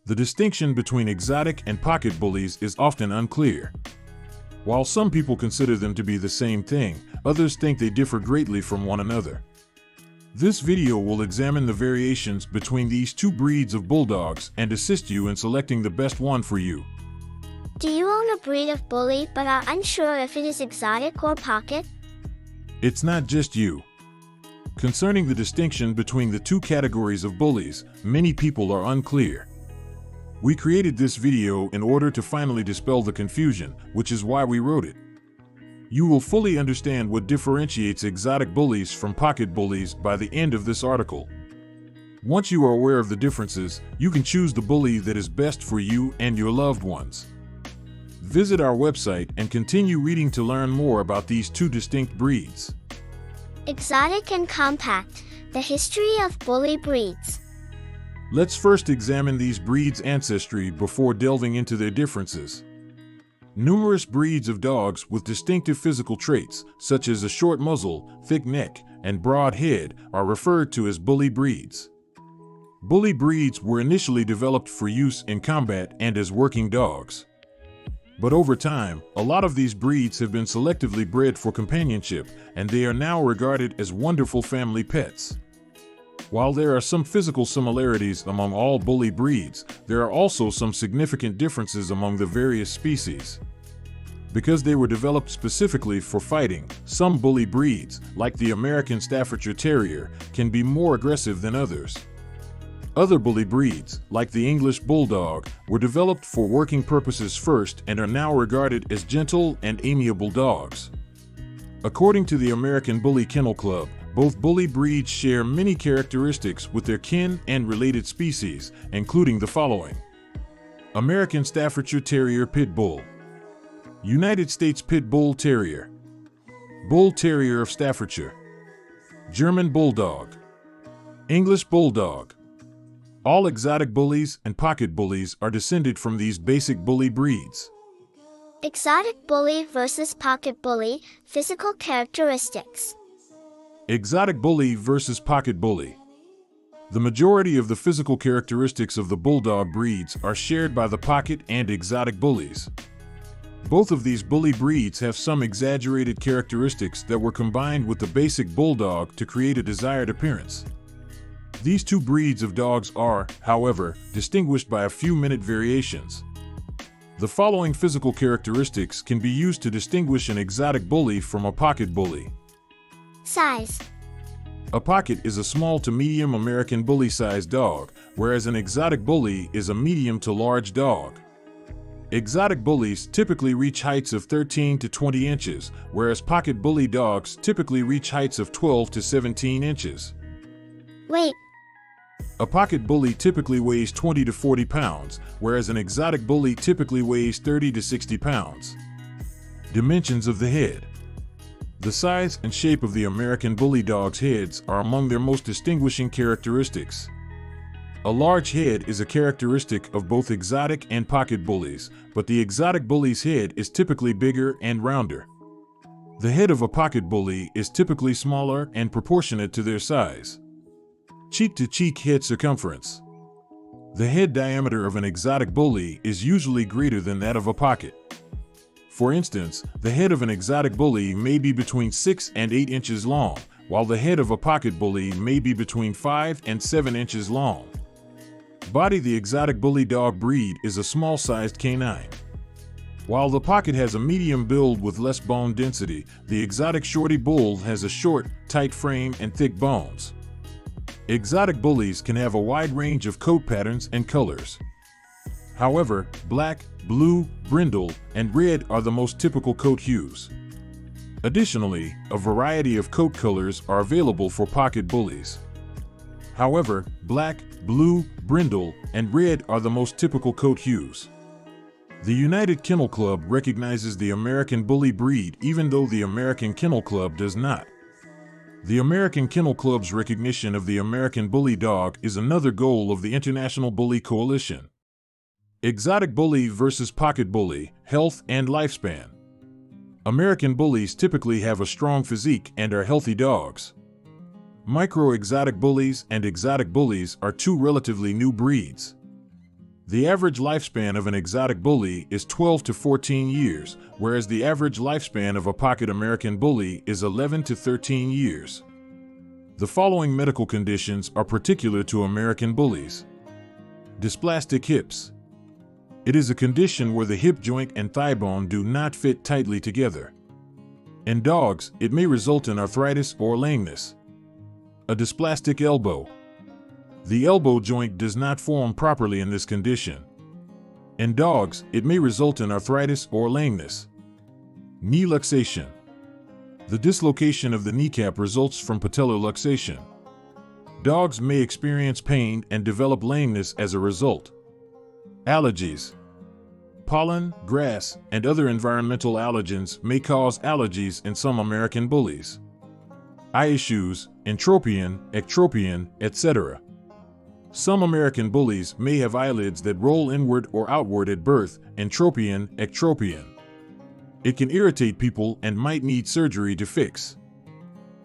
The distinction between exotic and pocket bullies is often unclear. While some people consider them to be the same thing, others think they differ greatly from one another. This video will examine the variations between these two breeds of bulldogs and assist you in selecting the best one for you. Do you own a breed of bully but are unsure if it is exotic or pocket? It's not just you. Concerning the distinction between the two categories of bullies, many people are unclear. We created this video in order to finally dispel the confusion, which is why we wrote it. You will fully understand what differentiates exotic bullies from pocket bullies by the end of this article. Once you are aware of the differences, you can choose the bully that is best for you and your loved ones. Visit our website and continue reading to learn more about these two distinct breeds. Exotic and compact, the history of bully breeds. Let's first examine these breeds' ancestry before delving into their differences. Numerous breeds of dogs with distinctive physical traits, such as a short muzzle, thick neck, and broad head, are referred to as bully breeds. Bully breeds were initially developed for use in combat and as working dogs. But over time, a lot of these breeds have been selectively bred for companionship, and they are now regarded as wonderful family pets. While there are some physical similarities among all bully breeds, there are also some significant differences among the various species. Because they were developed specifically for fighting, some bully breeds, like the American Staffordshire Terrier, can be more aggressive than others. Other bully breeds, like the English Bulldog, were developed for working purposes first and are now regarded as gentle and amiable dogs. According to the American Bully Kennel Club, both bully breeds share many characteristics with their kin and related species, including the following: American Staffordshire Terrier Pit Bull, United States Pit Bull Terrier, Bull Terrier of Staffordshire, German Bulldog, English Bulldog. All exotic bullies and pocket bullies are descended from these basic bully breeds. Exotic bully versus pocket bully, physical characteristics. Exotic bully versus pocket bully. The majority of the physical characteristics of the bulldog breeds are shared by the pocket and exotic bullies. Both of these bully breeds have some exaggerated characteristics that were combined with the basic bulldog to create a desired appearance. These two breeds of dogs are, however, distinguished by a few minute variations. The following physical characteristics can be used to distinguish an exotic bully from a pocket bully. Size. A pocket is a small to medium American bully-sized dog, whereas an exotic bully is a medium to large dog. Exotic bullies typically reach heights of 13 to 20 inches, whereas pocket bully dogs typically reach heights of 12 to 17 inches. Weight. A pocket bully typically weighs 20 to 40 pounds, whereas an exotic bully typically weighs 30 to 60 pounds. Dimensions of the head. The size and shape of the American Bully dog's heads are among their most distinguishing characteristics. A large head is a characteristic of both exotic and pocket bullies, but the exotic bully's head is typically bigger and rounder. The head of a pocket bully is typically smaller and proportionate to their size. Cheek-to-cheek head circumference. The head diameter of an exotic bully is usually greater than that of a pocket. For instance, the head of an exotic bully may be between 6 and 8 inches long, while the head of a pocket bully may be between 5 and 7 inches long. Body. The exotic bully dog breed is a small-sized canine. While the pocket has a medium build with less bone density, the exotic shorty bull has a short, tight frame and thick bones. Exotic bullies can have a wide range of coat patterns and colors. However, black, blue, brindle, and red are the most typical coat hues. Additionally, a variety of coat colors are available for pocket bullies. However, black, blue, brindle, and red are the most typical coat hues. The United Kennel Club recognizes the American Bully breed even though the American Kennel Club does not. The American Kennel Club's recognition of the American Bully dog is another goal of the International Bully Coalition. Exotic bully versus pocket bully, health and lifespan. American bullies typically have a strong physique and are healthy dogs. Micro-exotic bullies and exotic bullies are two relatively new breeds. The average lifespan of an exotic bully is 12 to 14 years, whereas the average lifespan of a pocket American bully is 11 to 13 years. The following medical conditions are particular to American bullies. Dysplastic hips. It is a condition where the hip joint and thigh bone do not fit tightly together. In dogs, it may result in arthritis or lameness. A dysplastic elbow. The elbow joint does not form properly in this condition. In dogs, it may result in arthritis or lameness. Knee luxation. The dislocation of the kneecap results from patellar luxation. Dogs may experience pain and develop lameness as a result. Allergies. Pollen, grass, and other environmental allergens may cause allergies in some American bullies. Eye issues, entropion, ectropion, etc. Some American bullies may have eyelids that roll inward or outward at birth, entropion, ectropion. It can irritate people and might need surgery to fix.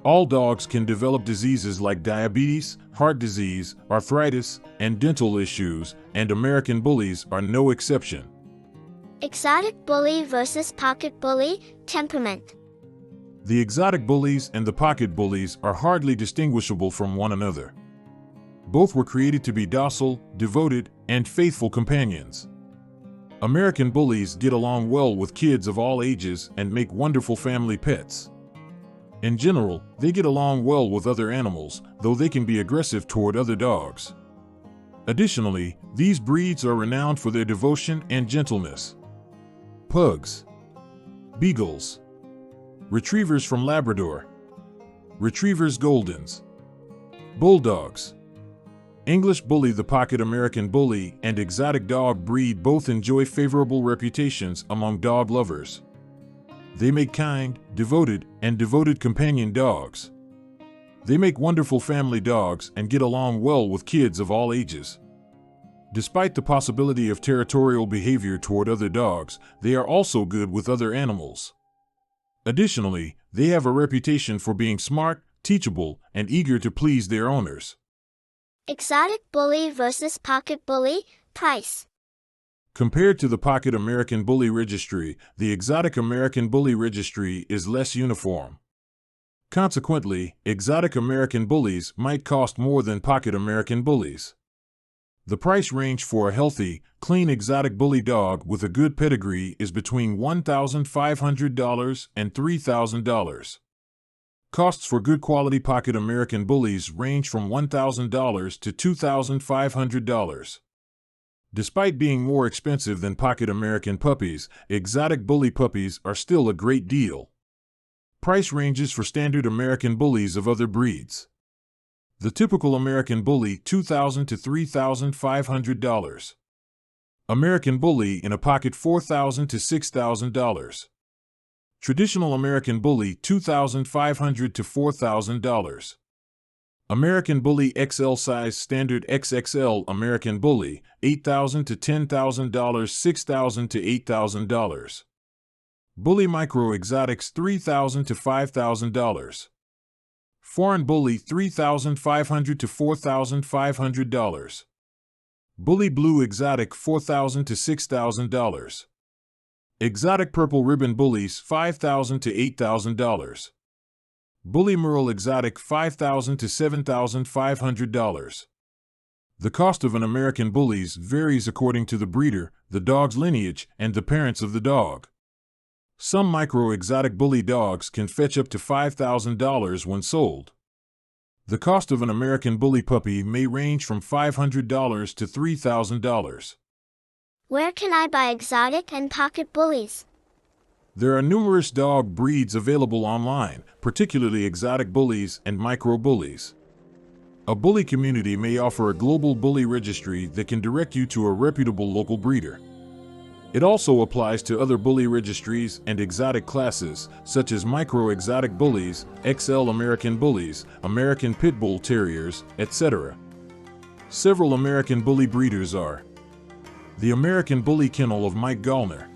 All dogs can develop diseases like diabetes, heart disease, arthritis, and dental issues, and American bullies are no exception. Exotic bully versus pocket bully, temperament. The exotic bullies and the pocket bullies are hardly distinguishable from one another. Both were created to be docile, devoted, and faithful companions. American bullies get along well with kids of all ages and make wonderful family pets. In general, they get along well with other animals, though they can be aggressive toward other dogs. Additionally, these breeds are renowned for their devotion and gentleness. Pugs. Beagles. Retrievers from Labrador. Retrievers Goldens. Bulldogs. English Bully. The pocket American bully and exotic dog breed both enjoy favorable reputations among dog lovers. They make kind, devoted companion dogs. They make wonderful family dogs and get along well with kids of all ages. Despite the possibility of territorial behavior toward other dogs, they are also good with other animals. Additionally, they have a reputation for being smart, teachable, and eager to please their owners. Exotic bully versus pocket bully, price. Compared to the pocket American Bully Registry, the exotic American Bully Registry is less uniform. Consequently, exotic American bullies might cost more than pocket American bullies. The price range for a healthy, clean exotic bully dog with a good pedigree is between $1,500 and $3,000. Costs for good quality pocket American bullies range from $1,000 to $2,500. Despite being more expensive than pocket American puppies, exotic bully puppies are still a great deal. Price ranges for standard American bullies of other breeds. The typical American bully $2,000 to $3,500. American bully in a pocket $4,000 to $6,000. Traditional American bully $2,500 to $4,000. American bully XL size standard XXL American bully $8,000 to $10,000, $6,000 to $8,000. Bully micro exotics $3,000 to $5,000. Foreign bully $3,500 to $4,500. Bully blue exotic $4,000 to $6,000. Exotic purple ribbon bullies $5,000 to $8,000. Bully merle exotic $5,000 to $7,500. The cost of an American bullies varies according to the breeder, the dog's lineage, and the parents of the dog. Some micro-exotic bully dogs can fetch up to $5,000 when sold. The cost of an American bully puppy may range from $500 to $3,000. Where can I buy exotic and pocket bullies? There are numerous dog breeds available online, particularly exotic bullies and micro-bullies. A bully community may offer a global bully registry that can direct you to a reputable local breeder. It also applies to other bully registries and exotic classes, such as micro-exotic bullies, XL American bullies, American Pit Bull Terriers, etc. Several American bully breeders are: the American Bully Kennel of Mike Gallner,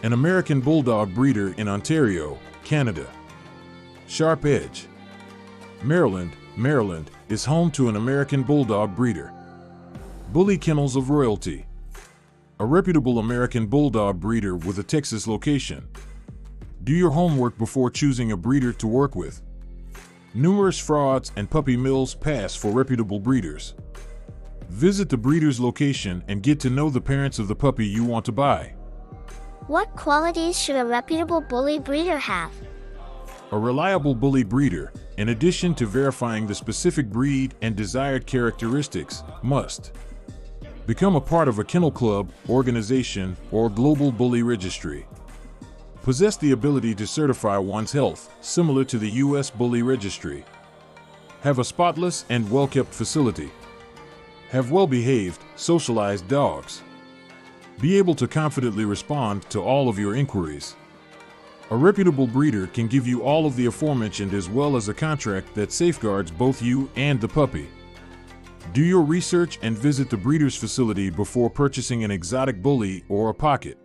an American Bulldog breeder in Ontario, Canada. Sharp Edge, Maryland is home to an American Bulldog breeder. Bully Kennels of Royalty, A reputable American Bulldog breeder with a Texas location. Do your homework before choosing a breeder to work with. Numerous frauds and puppy mills pass for reputable breeders. Visit the breeder's location and get to know the parents of the puppy you want to buy. What qualities should a reputable bully breeder have? A reliable bully breeder, in addition to verifying the specific breed and desired characteristics, must become a part of a kennel club, organization, or global bully registry. Possess the ability to certify one's health, similar to the U.S. Bully Registry. Have a spotless and well-kept facility. Have well-behaved, socialized dogs. Be able to confidently respond to all of your inquiries. A reputable breeder can give you all of the aforementioned as well as a contract that safeguards both you and the puppy. Do your research and visit the breeder's facility before purchasing an exotic bully or a pocket.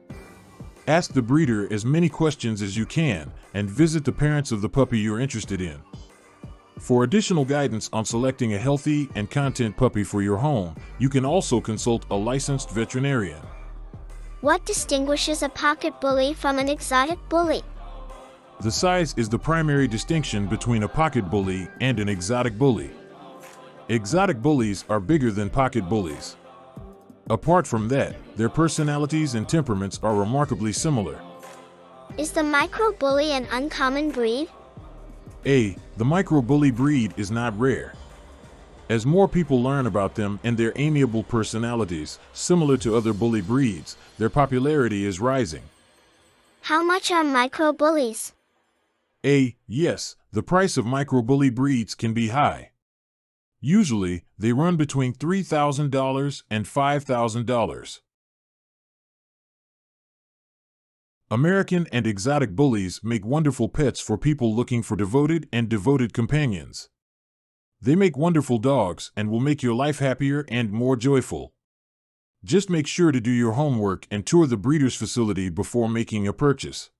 Ask the breeder as many questions as you can and visit the parents of the puppy you're interested in. For additional guidance on selecting a healthy and content puppy for your home, you can also consult a licensed veterinarian. What distinguishes a pocket bully from an exotic bully? The size is the primary distinction between a pocket bully and an exotic bully. Exotic bullies are bigger than pocket bullies. Apart from that, their personalities and temperaments are remarkably similar. Is the micro bully an uncommon breed? The micro bully breed is not rare. As more people learn about them and their amiable personalities, similar to other bully breeds, their popularity is rising. How much are micro bullies? Yes, the price of micro bully breeds can be high. Usually, they run between $3,000 and $5,000. American and exotic bullies make wonderful pets for people looking for devoted companions. They make wonderful dogs and will make your life happier and more joyful. Just make sure to do your homework and tour the breeder's facility before making a purchase.